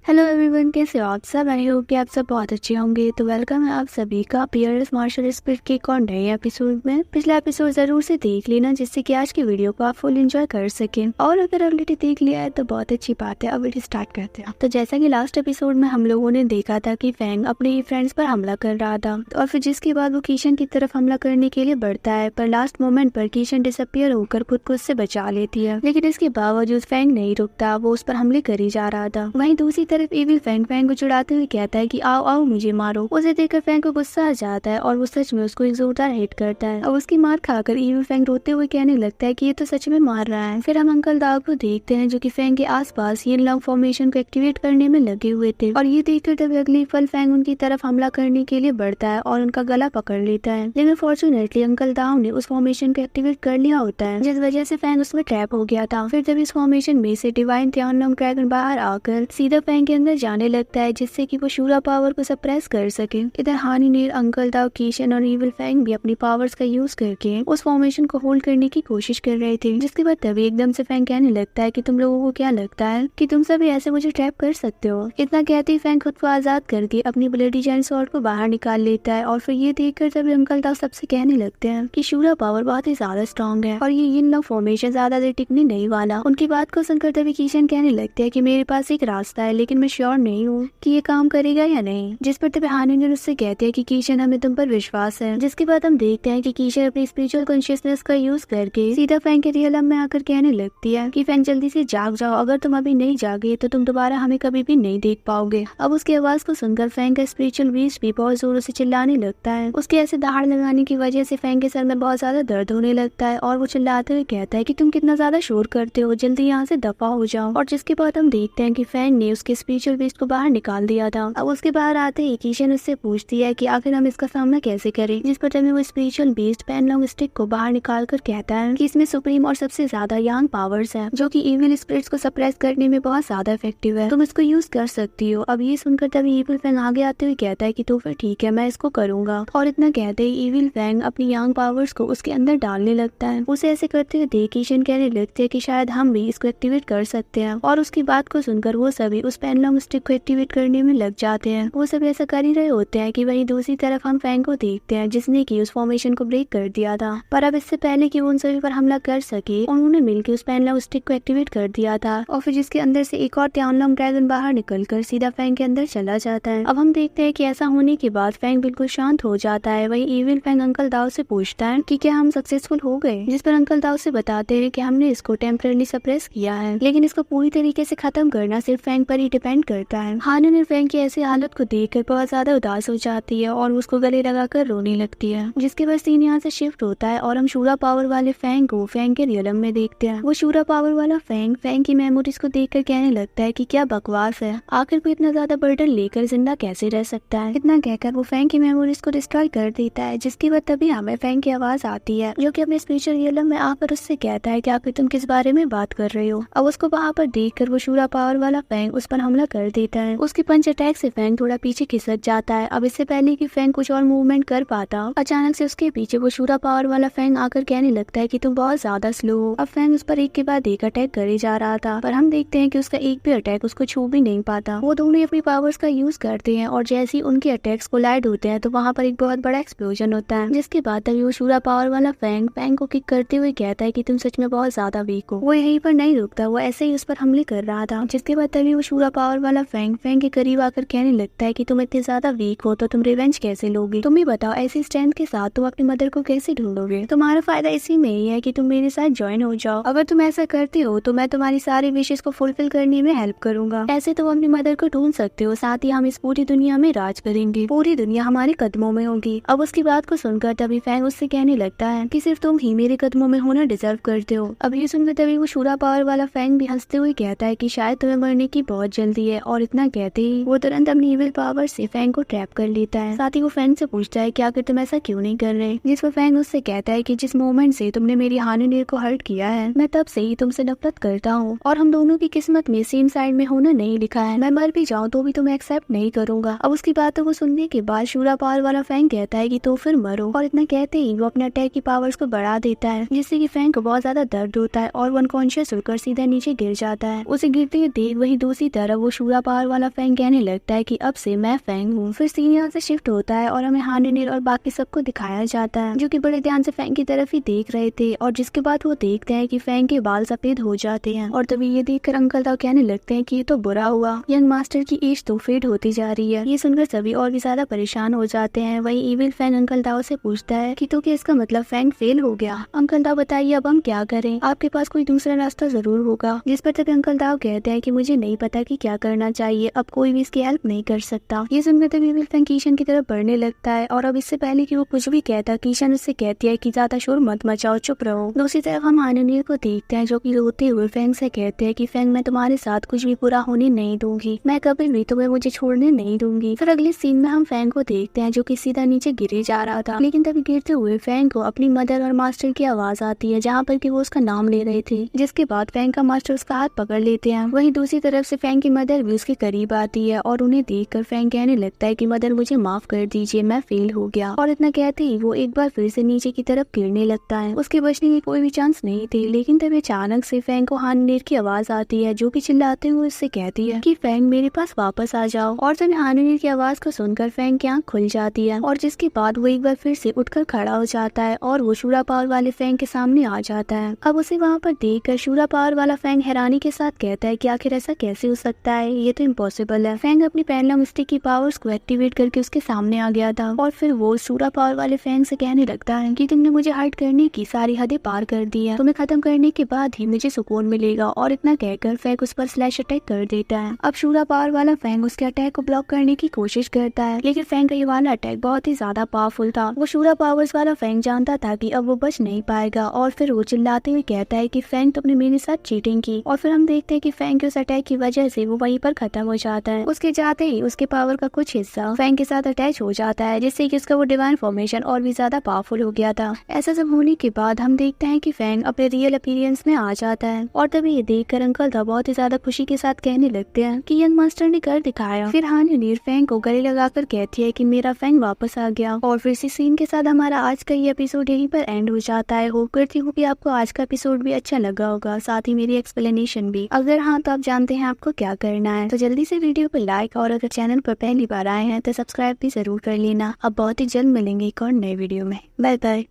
Hello everyone, कैसे हो आप सब। आई होप कि आप सब बहुत अच्छे होंगे। तो वेलकम है आप सभी का पीयरलेस मार्शल स्पिरिट के एक और नए एपिसोड में। पिछला एपिसोड जरूर से देख लेना जिससे कि आज की वीडियो को आप फुल एंजॉय कर सकें, और अगर ऑलरेडी देख लिया है तो बहुत अच्छी बात है। अब वीडियो स्टार्ट करते हैं। तो जैसा कि लास्ट एपिसोड में हम लोगों ने देखा था कि फैंग अपने फ्रेंड्स पर हमला कर रहा था, और फिर जिसके बाद वो कीशन की तरफ हमला करने के लिए बढ़ता है, पर लास्ट मोमेंट पर कीशन डिसअपियर होकर खुद को उससे बचा लेती है। लेकिन इसके बावजूद फैंग नहीं रुकता, वो उस पर हमले कर ही जा रहा था। वहीं दूसरी तरफ इविल फैंग को चिढ़ाते हुए कहता है कि आओ आओ मुझे मारो। उसे देखकर फैंग को गुस्सा आ जाता है और वो सच में उसको एक जोरदार हिट करता है। और उसकी मार खाकर इविल फैंग रोते हुए कहने लगता है कि ये तो सच में मार रहा है। फिर हम अंकल दाव को देखते हैं जो कि फैंग के आसपास यिन लॉन्ग फॉर्मेशन को एक्टिवेट करने में लगे हुए थे, और ये देखकर तभी अगली पल फैंग उनकी तरफ हमला करने के लिए बढ़ता है और उनका गला पकड़ लेता है। लेकिन फॉर्चुनेटली अंकल दाव ने उस फॉर्मेशन को एक्टिवेट कर लिया होता है, जिस वजह से फैंग उसमें ट्रैप हो गया था। फिर तभी इस फॉर्मेशन में से डिवाइन तियानलॉन्ग ड्रैगन बाहर आकर सीधा फैंग के अंदर जाने लगता है, जिससे कि वो शूरा पावर को सप्रेस कर सके। इधर हानी नीर, अंकल दाव, कीशन और इविल फैंग भी अपनी पावर्स का यूज करके उस फॉर्मेशन को होल्ड करने की कोशिश कर रहे थे। जिसके बाद तभी एकदम से फैंग कहने लगता है कि तुम लोगों को क्या लगता है कि तुम सभी ऐसे मुझे ट्रैप कर सकते हो। इतना कहते ही फैंग खुद को आजाद करके अपनी ब्लडी जायंट स्वॉर्ड को बाहर निकाल लेता है, और फिर ये देखकर तभी अंकल दाव सबसे कहने लगते हैं कि शूरा पावर बहुत ही ज्यादा स्ट्रॉन्ग है और ये यिन लॉन्ग फॉर्मेशन ज्यादा देर टिकने नहीं वाला। उनकी बात को सुनकर तभी कीशन कहने लगते हैं कि मेरे पास एक रास्ता है, लेकिन मैं श्योर नहीं हूँ कि ये काम करेगा या नहीं। जिस पर तभी हानिनर उससे कहते हैं कि कीशन हमें तुम पर विश्वास है। जिसके बाद हम देखते हैं कि कीशन अपनी स्पिरिचुअल कॉन्शियसनेस का यूज करके सीधा फैंग के रियलम में आकर कहने लगती है कि फैंग जल्दी से जाग जाओ, अगर तुम अभी नहीं जागे तो तुम दोबारा हमें कभी भी नहीं देख पाओगे। अब उसकी आवाज को सुनकर फैंग का स्पिरिचुअल बीस्ट भी बहुत जोरों से चिल्लाने लगता है। उसके ऐसे दहाड़ लगाने की वजह से फैंग के सर में बहुत ज्यादा दर्द होने लगता है, और वो चिल्लाते हुए कहता है कि तुम कितना ज्यादा शोर करते हो, जल्दी यहाँ से दफा हो जाओ। और जिसके बाद हम देखते हैं कि फैंग ने उसके स्पिरिचुअल बीस्ट को बाहर निकाल दिया था। अब उसके बाहर आते ही कीशन उससे पूछती है कि आखिर हम इसका सामना कैसे करें। जिस पर तभी वो स्पिरिचुअल बीस्ट पेनलॉन्ग स्टिक को बाहर निकाल कर कहता है कि इसमें सुप्रीम और सबसे ज्यादा यांग पावर्स है, जो कि इविल स्पिरिट्स को सप्रेस करने में बहुत ज्यादा इफेक्टिव है। तुम इसको यूज कर सकती हो। अब ये सुनकर तभी इविल फैंग आगे आते हुए कहता है कि तो फिर ठीक है, मैं इसको करूंगा। और इतना कहते ही इविल फैंग अपनी यांग पावर्स को उसके अंदर डालने लगता है। उसे ऐसे करते हुए देख कीशन कहने लगते हैं कि शायद हम भी इसको एक्टिवेट कर सकते हैं, और उसकी बात को सुनकर वो सभी उस पेनलॉन्ग स्टिक को एक्टिवेट करने में लग जाते हैं। वो सभी ऐसा कर ही रहे होते हैं कि वहीं दूसरी तरफ हम फैंग को देखते हैं जिसने कि उस फॉर्मेशन को ब्रेक कर दिया था। पर अब इससे पहले कि वो उन सभी पर हमला कर सके, उन्होंने मिलकर उस पेनलॉन्ग स्टिक को एक्टिवेट कर दिया था, और फिर जिसके अंदर से एक और तियानलॉन्ग ड्रैगन बाहर निकलकर सीधा फैंग के अंदर चला जाता है। अब हम देखते हैं कि ऐसा होने के बाद फैंग बिल्कुल शांत हो जाता है। वही इविल फैंग अंकल दाव से पूछता है कि क्या हम सक्सेसफुल हो गए। जिस पर अंकल दाव से बताते हैं कि हमने इसको टेम्पररी सप्रेस किया है, लेकिन इसको पूरी तरीके से खत्म करना सिर्फ फैंग पर ही डिपेंड करता है। हानी ने फैंग की ऐसी हालत को देखकर बहुत ज्यादा उदास हो जाती है और उसको गले लगाकर रोने लगती है। जिसके बाद सीन यहाँ से शिफ्ट होता है और हम शूरा पावर वाले फैंग को फैंग के रियलम में देखते हैं। वो शूरा पावर वाला फैंग फैंग की मेमोरीज को देखकर कहने लगता है कि क्या बकवास है, आखिर कोई इतना ज्यादा बर्डन लेकर जिंदा कैसे रह सकता है। इतना कहकर वो फैंग की मेमोरीज को डिस्ट्रॉय कर देता है। जिसके बाद तभी हमें फैंग की आवाज आती है जो कि अपने स्पिरिचुअल रियलम में आकर उससे कहता है कि आखिर तुम किस बारे में बात कर रहे हो। अब उसको वहाँ पर देखकर वो शूरा पावर वाला फैंग उस पर हमला कर देता है। उसके पंच अटैक से फैंग थोड़ा पीछे खिसक जाता है। अब इससे पहले कि फैंग कुछ और मूवमेंट कर पाता, अचानक से उसके पीछे वो शूरा पावर वाला फैंग आकर कहने लगता है कि तुम बहुत ज्यादा स्लो हो। अब फैंग उस पर एक के बाद एक अटैक करे जा रहा था, पर हम देखते हैं कि उसका एक भी अटैक उसको छू भी नहीं पाता। वो दोनों अपनी पावर्स का यूज करते हैं, और जैसे ही उनके अटैक्स कोलाइड होते हैं तो वहाँ पर एक बहुत बड़ा एक्सप्लोजन होता है। जिसके बाद तभी वो शूरा पावर वाला फैंग फैंग को किक करते हुए कहता है कि तुम सच में बहुत ज्यादा वीक हो। वो यहीं पर नहीं रुकता, वो ऐसे ही उस पर हमले कर रहा था। जिसके बाद तभी वो शूरा पावर वाला फैंग फैंग के करीब आकर कहने लगता है कि तुम इतने ज्यादा वीक हो तो तुम रिवेंज कैसे लोगे। तुम ही बताओ, ऐसी स्ट्रेंथ के साथ तुम अपनी मदर को कैसे ढूंढोगे। तुम्हारा फायदा इसी में ही है कि तुम मेरे साथ ज्वाइन हो जाओ। अगर तुम ऐसा करते हो तो मैं तुम्हारी सारी विशेष को फुलफिल करने में हेल्प करूंगा। ऐसे तुम अपनी मदर को ढूंढ सकते हो, साथ ही हम इस पूरी दुनिया में राज करेंगे, पूरी दुनिया हमारे कदमों में होगी। अब उसकी बात को सुनकर तभी फैंग उससे कहने लगता है कि सिर्फ तुम ही मेरे कदमों में होना डिजर्व करते हो। अब ये सुनकर तभी वो शूरा पावर वाला फैंग भी हंसते हुए कहता है कि शायद तुम्हें मरने की बहुत जल्दी है। और इतना कहते ही वो तुरंत अपनी इविल पावर से फैंग को ट्रैप कर लेता है। साथ ही वो फैंग से पूछता है कि आखिर तुम ऐसा क्यों नहीं कर रहे। जिस पर फैंग उससे कहता है कि जिस मोमेंट से तुमने मेरी हानिनीर को हर्ट किया है, मैं तब से ही तुमसे नफरत करता हूँ, और हम दोनों की किस्मत में सेम साइड में होना नहीं लिखा है। मैं मर भी जाऊँ तो भी तुम्हें एक्सेप्ट नहीं करूंगा। अब उसकी बातों को सुनने के बाद शूरा पावर वाला फैंग कहता है कि तो फिर मरो, और इतना कहते ही वो अपने अटैक की पावर्स को बढ़ा देता है, जिससे कि फैंग को बहुत ज्यादा दर्द होता है और वो अनकॉन्शियस होकर सीधा नीचे गिर जाता है। उसे गिरते हुए देख वही दूसरी तरफ तरफ वो शूरा पावर वाला फैंग कहने लगता है कि अब से मैं फैंग हूँ। फिर सीन यहाँ से शिफ्ट होता है और हमें हानिनीर और बाकी सबको दिखाया जाता है जो कि बड़े ध्यान से फैंग की तरफ ही देख रहे थे, और जिसके बाद वो देखते हैं कि फैंग के बाल सफेद हो जाते हैं। और तभी ये देखकर अंकल ताओ कहने लगते हैं कि ये तो बुरा हुआ, यंग मास्टर की एज तो फेड होती जा रही है। ये सुनकर सभी और भी ज्यादा परेशान हो जाते हैं। वही इविल फैंग अंकल ताओ से पूछता है कि तो क्या इसका मतलब फैंग फेल हो गया? अंकल ताओ बताइए अब हम क्या करें, आपके पास कोई दूसरा रास्ता जरूर होगा। जिस पर तभी अंकल ताओ कहते हैं कि मुझे नहीं पता कि क्या करना चाहिए, अब कोई भी इसकी हेल्प नहीं कर सकता। ये सुनकर तभी इविल फैंग कीशन की तरफ बढ़ने लगता है, और अब इससे पहले कि वो कुछ भी कहता कीशन उससे कहती है कि ज्यादा शोर मत मचाओ, चुप रहो। दूसरी तरफ हम हानिनीर को देखते हैं जो कि रोते हुए फैंग से कहते हैं कि फैंग मैं तुम्हारे साथ कुछ भी बुरा होने नहीं दूंगी, मैं कभी भी तुम्हें मुझे छोड़ने नहीं दूंगी। फिर अगले सीन में हम फैंग को देखते हैं जो कि सीधा नीचे गिरे जा रहा था, लेकिन तभी गिरते हुए फैंग को अपनी मदर और मास्टर की आवाज आती है जहाँ पर कि वो उसका नाम ले रहे थे, जिसके बाद फैंग का मास्टर उसका हाथ पकड़ लेते हैं। वहीं दूसरी तरफ से फैंग की मदर भी उसके करीब आती है और उन्हें देखकर फैंग कहने लगता है कि मदर मुझे माफ कर दीजिए, मैं फेल हो गया। और इतना कहते ही वो एक बार फिर से नीचे की तरफ गिरने लगता है। उसके बचने की कोई भी चांस नहीं थे, लेकिन तभी अचानक से फैंग को हानिनीर की आवाज आती है जो कि चिल्लाते हुए उससे कहती है कि फैंग मेरे पास वापस आ जाओ। और तभी हानिनीर की आवाज को सुनकर फैंग की आंख खुल जाती है, और जिसके बाद वो एक बार फिर से उठकर खड़ा हो जाता है और वो शूरा पावर वाले फैंग के सामने आ जाता है। अब उसे वहाँ पर देखकर शूरा पावर वाला फैंग हैरानी के साथ कहता है कि आखिर ऐसा कैसे हो सकता है, ये तो इम्पॉसिबल है। फैंग अपनी पेनलॉन्ग स्टिक की पावर्स को एक्टिवेट करके उसके सामने आ गया था, और फिर वो शूरा पावर वाले फैंग से कहने लगता है कि तुमने मुझे हर्ट करने की सारी हदें पार कर दी है, तुम्हें खत्म करने के बाद ही मुझे सुकून मिलेगा। और इतना कहकर फैंग उस पर स्लैश अटैक कर देता है। अब शूरा पावर वाला फैंग उसके अटैक को ब्लॉक करने की कोशिश करता है, लेकिन फैंग का ये वाला अटैक बहुत ही ज्यादा पावरफुल था। वो शूरा पावर्स वाला फैंग जानता था कि अब वो बच नहीं पाएगा, और फिर वो चिल्लाते हुए कहता है कि फैंग तुमने मेरे साथ चीटिंग की। और फिर हम देखते हैं कि फैंग के उस अटैक की वजह से वो वहीं पर खत्म हो जाता है। उसके जाते ही उसके पावर का कुछ हिस्सा फैंग के साथ अटैच हो जाता है, जिससे कि उसका वो डिवाइन फॉर्मेशन और भी ज्यादा पावरफुल हो गया था। ऐसा सब होने के बाद हम देखते हैं कि फैंग अपने रियल अपीयरेंस में आ जाता है, और तभी ये देखकर अंकल था बहुत ही ज्यादा खुशी के साथ कहने लगते हैं कि यंग मास्टर ने कर दिखाया। फिर हानिनीर फैंग को गले लगाकर कहती है कि मेरा फैंग वापस आ गया। और फिर इसी सीन के साथ हमारा आज का ये एपिसोड यहीं पर एंड हो जाता है। होप करती हूँ कि आपको आज का एपिसोड भी अच्छा लगा होगा, साथ ही मेरी एक्सप्लेनेशन भी। अगर हाँ तो आप जानते हैं आपको क्या करना है, तो जल्दी से वीडियो को लाइक, और अगर चैनल पर पहली बार आए हैं तो सब्सक्राइब भी जरूर कर लेना। अब बहुत ही जल्द मिलेंगे एक और नए वीडियो में। Bye bye.